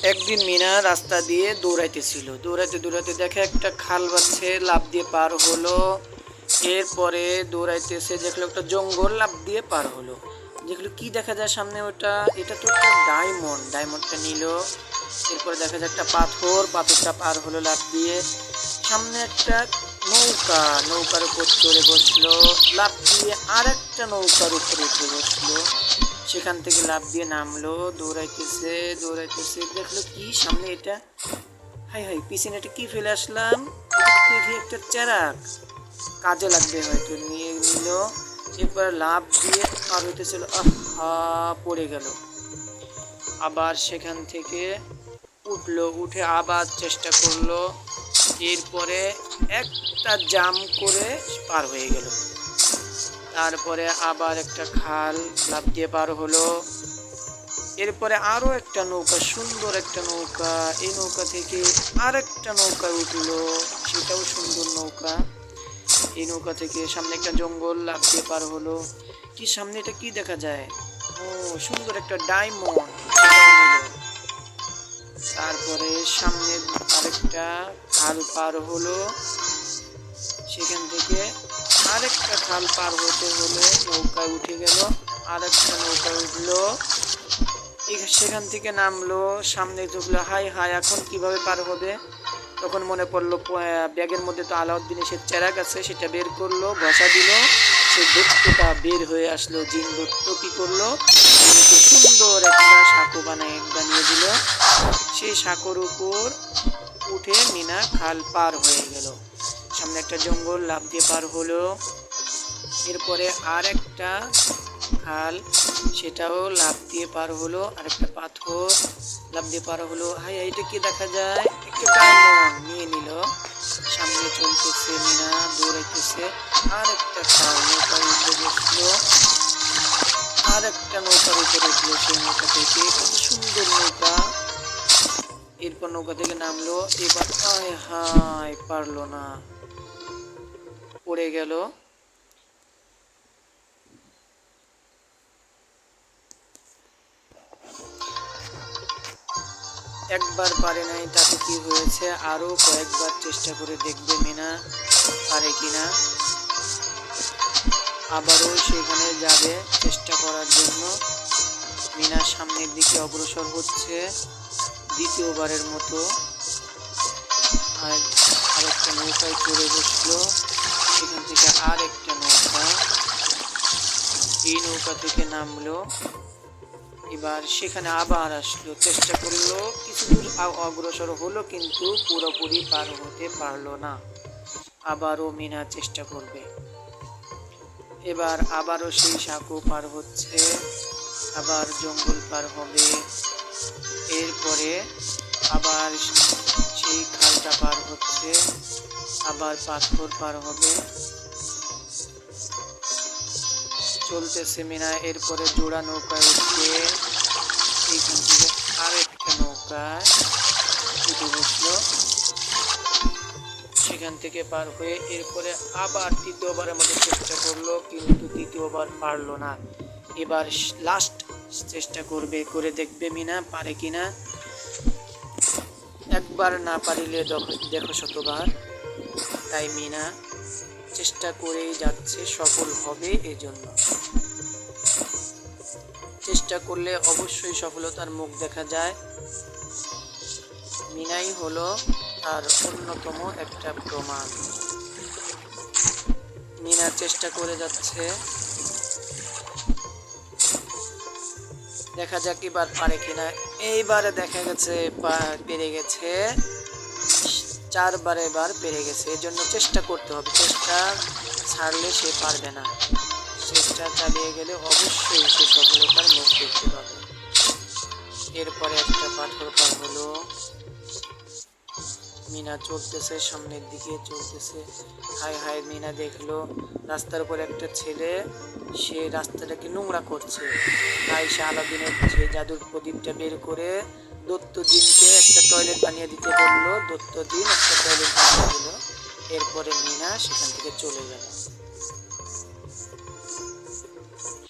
একদিন মিনা রাস্তা দিয়ে দৌড়াইতেছিল, দৌড়াইতে দৌড়াইতে দেখে একটা খাল বাচ্ছে, লাফ দিয়ে পার হলো। এরপরে দৌড়াইতেছে, দেখলো একটা জঙ্গল, লাফ দিয়ে পার হলো। দেখলো কি দেখা যায় সামনে, ওটা এটা তো একটা ডায়মন্ড, ডায়মন্ডটা নিল। এরপরে দেখা যায় একটা পাথর, পাথরটা পার হলো লাফ দিয়ে। সামনে একটা নৌকা, নৌকার উপর চড়ে বসলো, লাফ দিয়ে আর একটা নৌকার উপর উঠে বসলো। সেখান থেকে লাফ দিয়ে নামলো, দৌড়াইতেছে দৌড়াইতেছে, দেখলো কি সামনে এটা, হাই হাই পিছনে এটা কি ফেলে আসলাম, দেখি একটা চেরাক, কাজে লাগবে হয়তো, নিয়ে নিল। এরপর লাফ দিয়ে পার হইতেছিল, আহা পড়ে গেল। আবার সেখান থেকে উঠলো, উঠে আবার চেষ্টা করলো। এরপরে একটা জাম করে পার হয়ে গেল। তারপরে আবার একটা খাল, লাফ দিয়ে পার হলো। এরপরে আরো একটা নৌকা, সুন্দর একটা নৌকা, এই নৌকা থেকে আরেকটা নৌকা উঠলো, সেটাও সুন্দর নৌকা। এই নৌকা থেকে সামনে একটা জঙ্গল, লাফ দিয়ে পার হলো। কি সামনে এটা কি দেখা যায়, ও সুন্দর একটা ডায়মন্ড, সেটাও নিল। তারপরে সামনে আরেকটা খাল পার হলো, সেখান থেকে আরেকটা খাল পার হতে হলে নৌকায় উঠে গেল, আরেকটা নৌকায় উঠলো, সেখান থেকে নামলো, সামনে ঢুকলো, হাই হাই এখন কিভাবে পার হবে। তখন মনে পড়লো ব্যাগের মধ্যে তো আলাউদ্দিনের সে চেরাক আছে, সেটা বের করলো, ঘষা দিল, সে দৈত্যটা বের হয়ে আসলো। জিন দৈত্য কি করলো, সুন্দর একটা সাঁকো বানিয়ে দিল। সেই সাঁকোর উপর উঠে মিনা খাল পার হয়ে গেল। সামনে একটা জঙ্গল, লাফ দিয়ে পার হলো। এরপরে আর একটা খাল, সেটাও লাফ দিয়ে পার হলো। আর একটা পাথর, লাফ দিয়ে পার হলো। হাই এটা কি দেখা যায়, একটা ডায়মন্ড নিয়ে নিল। সামনে চলতেছে মিনা, দৌড়াইতেছে। আর একটা খাল, নৌকার উপরে বসলো, আর একটা নৌকার উপরে উঠলো। সেই নৌকা থেকে কত সুন্দর নৌকা। এরপর নৌকা থেকে নামলো, এবার হায় হায় পারলো না, পড়ে গেল। একবার পারে নাই, তাতে কি হয়েছে, আরো কয়েকবার চেষ্টা করে দেখবে মিনা পারে কিনা। আবারও সেখানে যাবে চেষ্টা করার জন্য। মিনা সামনের দিকে অগ্রসর হচ্ছে দ্বিতীয়বারের মতো। আর আরেকটা নৌকায় চড়ে বসলো, সেখান থেকে আর একটা নৌকা, এই নৌকা থেকে নামলো। এবার সেখানে আবার আসলো, চেষ্টা করলো, কিছু দূর অগ্রসর হলো, কিন্তু পুরোপুরি পার হতে পারলো না। আবারও মিনা চেষ্টা করবে। এবার আবারও সেই সাঁকো পার হচ্ছে, আবার জঙ্গল পার হবে। এরপরে আবার সেই খালটা পার হচ্ছে, আবার পাথর পার হবে, চলতেছে মিনা। এরপরে জোড়া নৌকায় উঠবে, এইখান থেকে আরেকটা নৌকায় উঠে বসলো, সেখান থেকে পার হয়ে এরপরে আবার তৃতীয়বারের মধ্যে চেষ্টা করলো, কিন্তু তৃতীয়বার পারলো না। এবার লাস্ট চেষ্টা করবে, করে দেখবে মিনা পারে কিনা। একবার না পারিলে দেখো শতবার। তাই মিনা চেষ্টা করেই যাচ্ছে, সফল হবে। এজন্য চেষ্টা করলে অবশ্যই সফলতার মুখ দেখা যায়। মিনাই হলো তার অন্যতম একটা প্রমাণ। মিনা চেষ্টা করে যাচ্ছে, দেখা যাক এবার পারে কিনা। এইবারে দেখা গেছে পেরে গেছে, 4 বার এবার পেরে গেছে। এর জন্য চেষ্টা করতে হবে, চেষ্টা ছাড়লে সে পারবে না। চেষ্টা চালিয়ে গেলে অবশ্যই সে সফলতার মুখ দেখতে পাবে। এরপরে একটা পাথর পার হলো, মিনা চলতেছে, সামনের দিকে চলতেছে। হাই হাই মিনা দেখলো রাস্তার উপর একটা ছেলে, সে রাস্তাটাকে নোংরা করছে। তাই সে আলাদিনের যে জাদুর প্রদীপটা বের করে দৈত্যজিনকে একটা টয়লেট বানিয়ে দিতে বললো। দৈত্যজিন একটা টয়লেট বানিয়ে দিল। এরপরে মিনা সেখান থেকে চলে গেল।